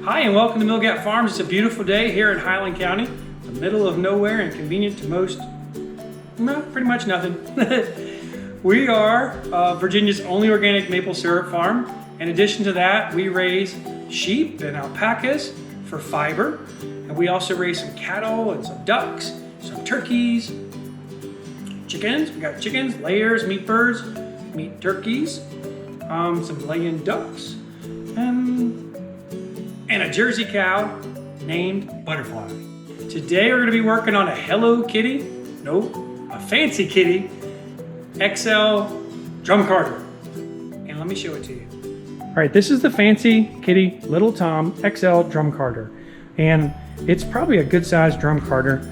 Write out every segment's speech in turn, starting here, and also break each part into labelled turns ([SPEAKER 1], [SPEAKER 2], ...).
[SPEAKER 1] Hi and welcome to Millgap Farms. It's a beautiful day here in Highland County, the middle of nowhere and convenient to most, well, pretty much nothing. We are Virginia's only organic maple syrup farm. In addition to that, we raise sheep and alpacas for fiber. And we also raise some cattle and some ducks, some turkeys, chickens. We got chickens, layers, meat birds, meat turkeys, some laying ducks, and a Jersey cow named Butterfly. Today we're going to be working on a Hello Kitty, a Fancy Kitty XL drum carder. And let me show it to you. All right, this is the Fancy Kitty Little Tom XL drum carder. And it's probably a good sized drum carder.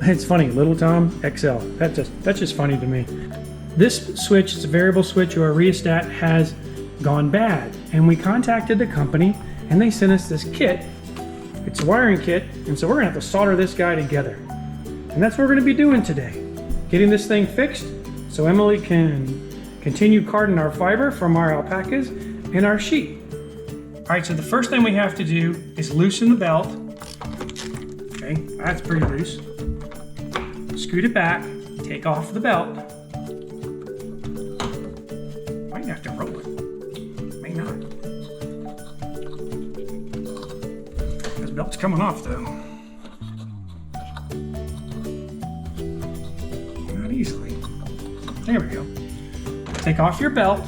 [SPEAKER 1] It's funny, Little Tom XL. That's just funny to me. This switch, it's a variable switch or a rheostat, has gone bad. And we contacted the company and they sent us this kit. It's a wiring kit, and so we're gonna have to solder this guy together. And that's what we're gonna be doing today. Getting this thing fixed so Emily can continue carding our fiber from our alpacas and our sheep. All right, so the first thing we have to do is loosen the belt. Okay, that's pretty loose. Scoot it back, take off the belt. Might have to roll it, may not. This belt's coming off though. Not easily. There we go. Take off your belt,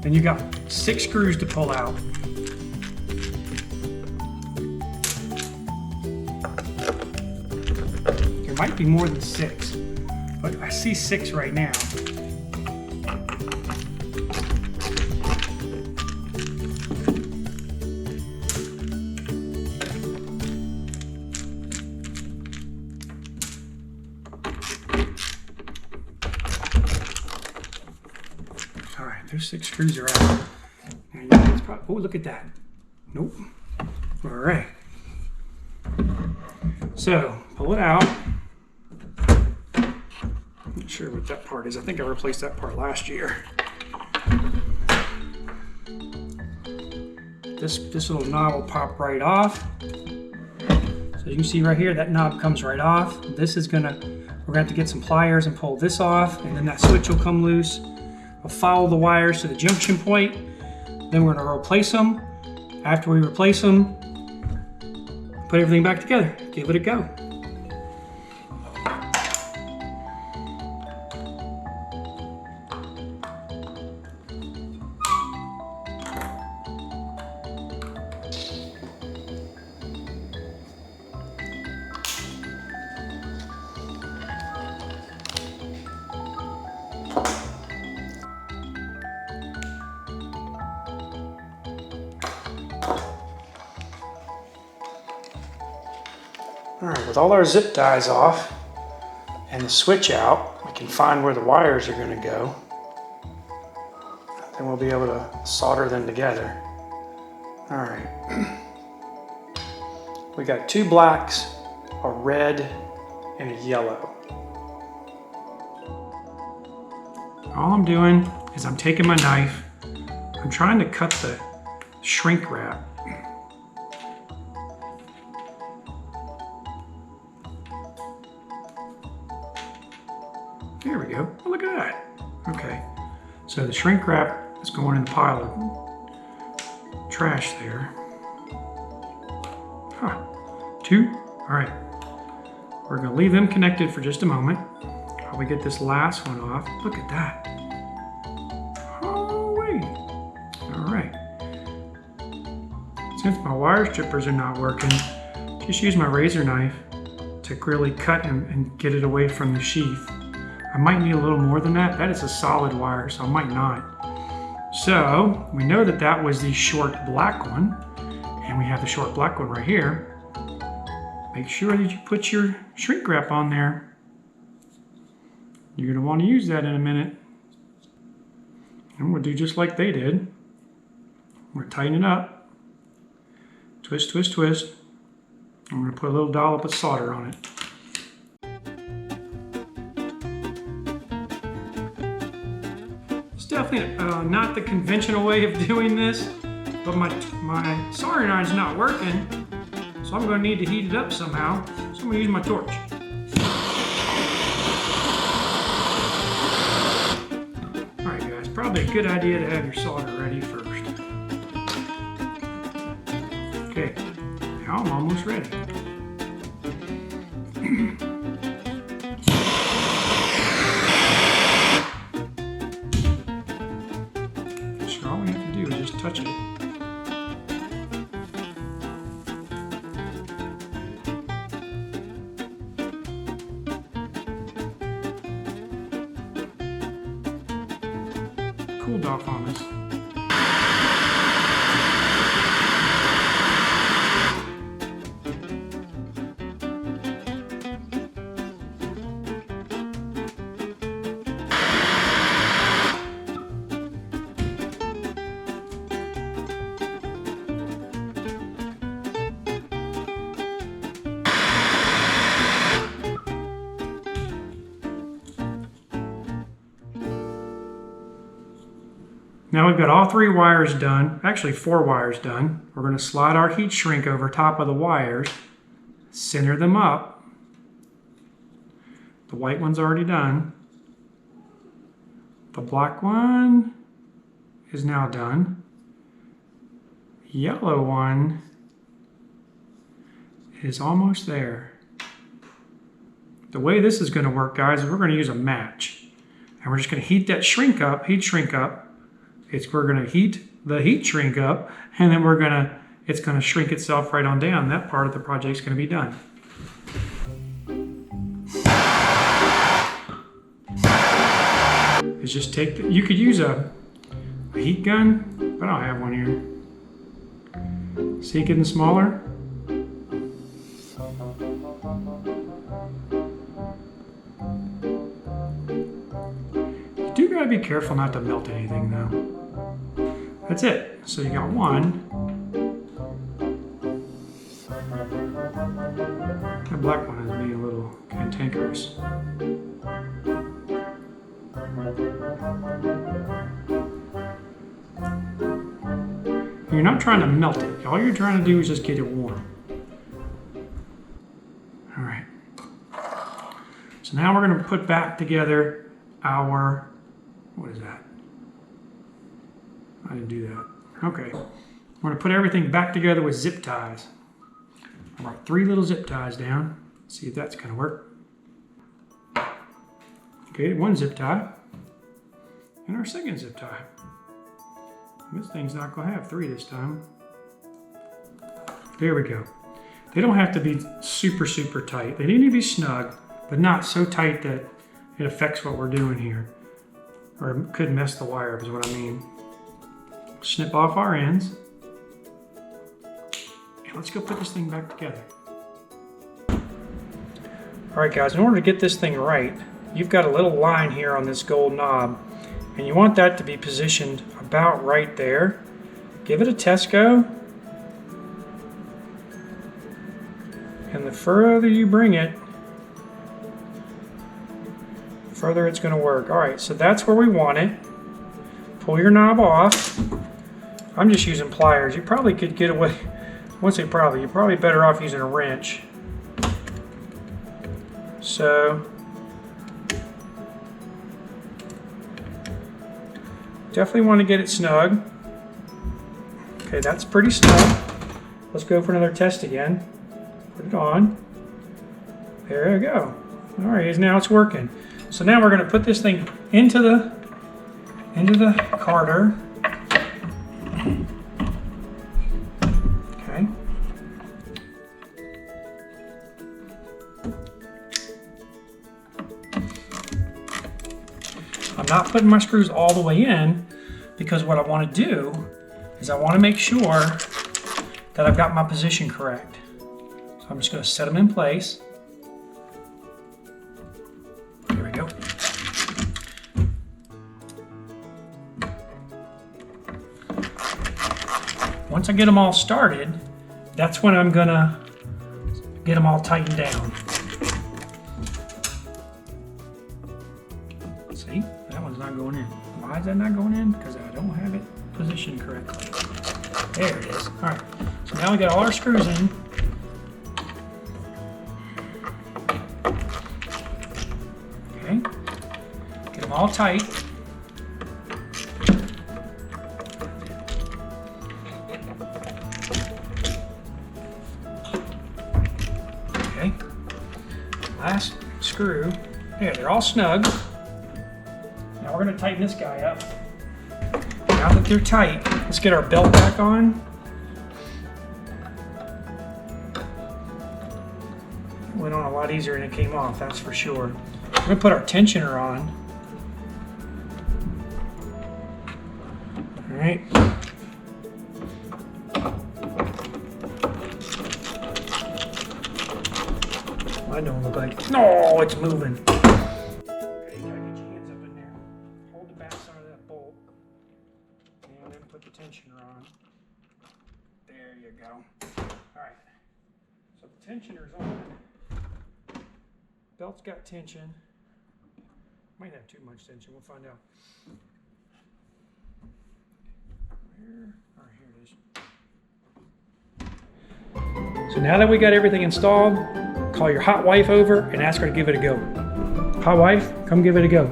[SPEAKER 1] then you got 6 screws to pull out. There might be more than 6, but I see 6 right now. All right, those 6 screws are out. Oh, look at that. Nope. All right. So, pull it out. Not sure what that part is. I think I replaced that part last year. This little knob will pop right off. So you can see right here, that knob comes right off. We're gonna have to get some pliers and pull this off, and then that switch will come loose. We'll follow the wires to the junction point. Then we're gonna replace them. After we replace them, put everything back together, give it a go. All right, with all our zip ties off and the switch out, we can find where the wires are going to go. Then we'll be able to solder them together. All right. We got 2 blacks, a red, and a yellow. All I'm doing is I'm taking my knife, I'm trying to cut the shrink wrap. There we go. Oh, look at that. Okay. So the shrink wrap is going in the pile of trash there. Huh. 2. All right. We're going to leave them connected for just a moment while we get this last one off. Look at that. Oh, wait. All right. Since my wire strippers are not working, just use my razor knife to really cut and get it away from the sheath. I might need a little more than that. That is a solid wire, so I might not. So we know that that was the short black one, and we have the short black one right here. Make sure that you put your shrink wrap on there. You're gonna want to use that in a minute. And we'll do just like they did. We're tightening up. Twist, twist, twist. I'm gonna put a little dollop of solder on it. It's definitely not the conventional way of doing this, but my soldering iron's not working, so I'm going to need to heat it up somehow. So I'm going to use my torch. Alright guys, probably a good idea to have your solder ready first. Okay, now I'm almost ready. So all we have to do is just touch it. Cooled off on us. Now we've got all 3 wires done, actually 4 wires done. We're going to slide our heat shrink over top of the wires, center them up. The white one's already done. The black one is now done. The yellow one is almost there. The way this is going to work, guys, is we're going to use a match. And we're just going to heat that shrink up, heat shrink up. We're going to heat the heat shrink up, and then it's going to shrink itself right on down. That part of the project's going to be done. It's just you could use a heat gun, but I don't have one here. See it getting smaller? You do gotta be careful not to melt anything though. That's it. So you got one. The black one is being a little cantankerous. You're not trying to melt it. All you're trying to do is just get it warm. All right. So now we're going to put back together our, what is that? I didn't do that. Okay. We're going to put everything back together with zip ties. I brought 3 little zip ties down. See if that's going to work. Okay, 1 zip tie. And our 2nd zip tie. This thing's not going to have 3 this time. There we go. They don't have to be super, super tight. They need to be snug, but not so tight that it affects what we're doing here. Or it could mess the wire up is what I mean. Snip off our ends. And let's go put this thing back together. Alright guys, in order to get this thing right, you've got a little line here on this gold knob. And you want that to be positioned about right there. Give it a test go. And the further you bring it, the further it's going to work. Alright, so that's where we want it. Pull your knob off. I'm just using pliers. You probably could get away, I won't say probably, you're probably better off using a wrench. So, definitely want to get it snug. Okay, that's pretty snug. Let's go for another test again. Put it on. There you go. All right, now it's working. So now we're going to put this thing into the carder. Okay. I'm not putting my screws all the way in because what I want to do is I want to make sure that I've got my position correct. So I'm just going to set them in place. There we go. Once I get them all started, that's when I'm going to get them all tightened down. See? That one's not going in. Why is that not going in? Because I don't have it positioned correctly. There it is. All right, so now we got all our screws in. Okay, get them all tight. Okay, last screw. There, they're all snug. Now we're gonna tighten this guy up. Now that they're tight, let's get our belt back on. It went on a lot easier than it came off, that's for sure. We're gonna put our tensioner on. All right. That don't look like, no, it's moving. Okay, you gotta get your hands up in there. Hold the back side of that bolt. And then put the tensioner on. There you go. Alright. So the tensioner's on. Belt's got tension. Might have too much tension, we'll find out. Where? Oh, here it is. So now that we got everything installed, call your hot wife over and ask her to give it a go. Hot wife, come give it a go.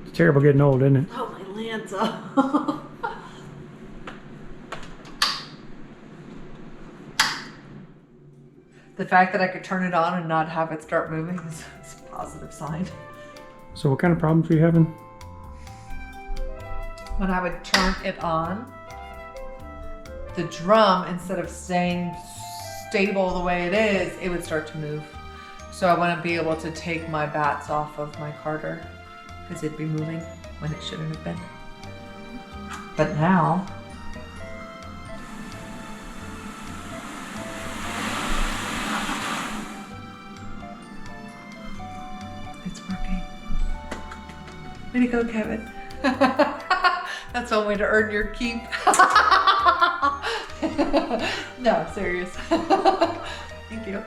[SPEAKER 1] It's terrible getting old, isn't it?
[SPEAKER 2] Oh, my Lanza. The fact that I could turn it on and not have it start moving is a positive sign.
[SPEAKER 1] So what kind of problems are you having?
[SPEAKER 2] When I would turn it on, the drum, instead of staying stable the way it is, it would start to move. So I wouldn't be able to take my bats off of my carder because it'd be moving when it shouldn't have been. But now, it's working. Way to go, Kevin. That's one way to earn your keep. No, I'm serious. Thank you.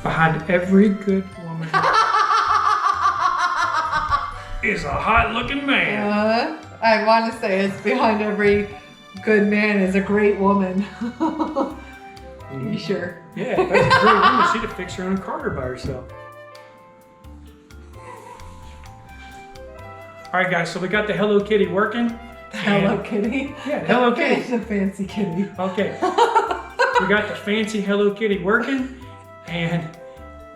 [SPEAKER 1] Behind every good woman is a hot-looking man.
[SPEAKER 2] I want to say it's behind every good man is a great woman. You sure?
[SPEAKER 1] Yeah, that's a great woman. She'd have fixed her own carder by herself. All right, guys, so we got the Hello Kitty working.
[SPEAKER 2] Hello Kitty?
[SPEAKER 1] Yeah, Hello Kitty.
[SPEAKER 2] It's a fancy kitty.
[SPEAKER 1] Okay. We got the fancy Hello Kitty working, and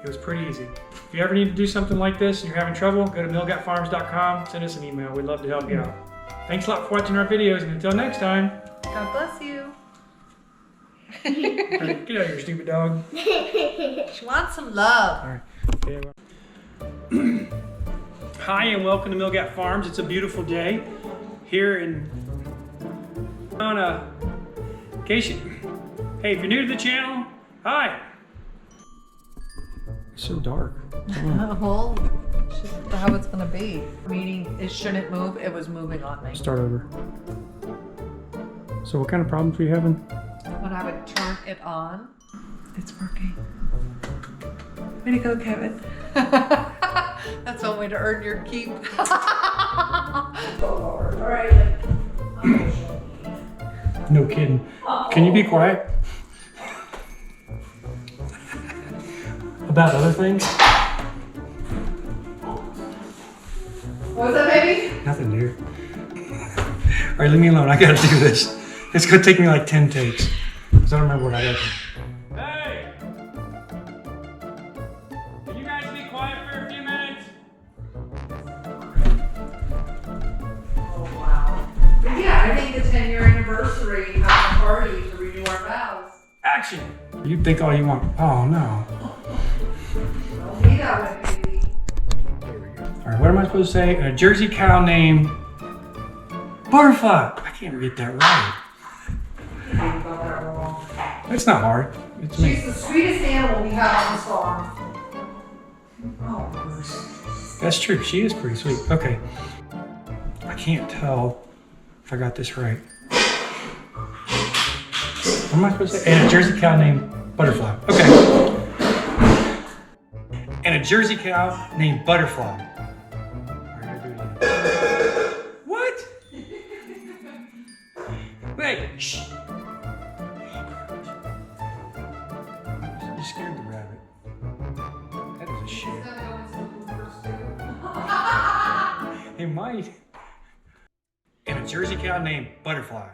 [SPEAKER 1] it was pretty easy. If you ever need to do something like this and you're having trouble, go to millgatfarms.com, send us an email. We'd love to help you out. Thanks a lot for watching our videos, and until next time.
[SPEAKER 2] God bless you.
[SPEAKER 1] Get out of here, stupid dog.
[SPEAKER 2] She wants some love.
[SPEAKER 1] All right. Okay. Hi, and welcome to Millgat Farms. It's a beautiful day here on a vacation. Hey, if you're new to the channel, hi. It's so dark.
[SPEAKER 2] Well, it's just how it's gonna be. Meaning it shouldn't move. It was moving on me.
[SPEAKER 1] Start over. So what kind of problems are you having?
[SPEAKER 2] When I would turn it on, it's working. Way to go, Kevin. That's one way to earn your keep. All right.
[SPEAKER 1] No kidding. Can you be quiet? About other things?
[SPEAKER 2] What was that, baby?
[SPEAKER 1] Nothing, dude. All right, leave me alone. I gotta do this. It's gonna take me like 10 takes. Because I don't remember what I got. Hey! Can you guys be quiet for a few minutes?
[SPEAKER 2] Oh, wow. But yeah, I think the 10-year anniversary of the party to renew our vows.
[SPEAKER 1] Action! You think all you want. Oh, no.
[SPEAKER 2] Don't be that way, baby.
[SPEAKER 1] All right, what am I supposed to say? A Jersey cow named Butterfly. I can't get that right.
[SPEAKER 2] You got that wrong.
[SPEAKER 1] It's not hard. It's me.
[SPEAKER 2] She's the sweetest animal we have on this farm. Oh,
[SPEAKER 1] That's true. She is pretty sweet. Okay. I can't tell if I got this right. What am I supposed to say? And a Jersey cow named Butterfly. Okay. And a Jersey cow named Butterfly. All right, I'll do it again. What? Wait, shh. You scared the rabbit. That was a shit. It might. And a Jersey cow named Butterfly.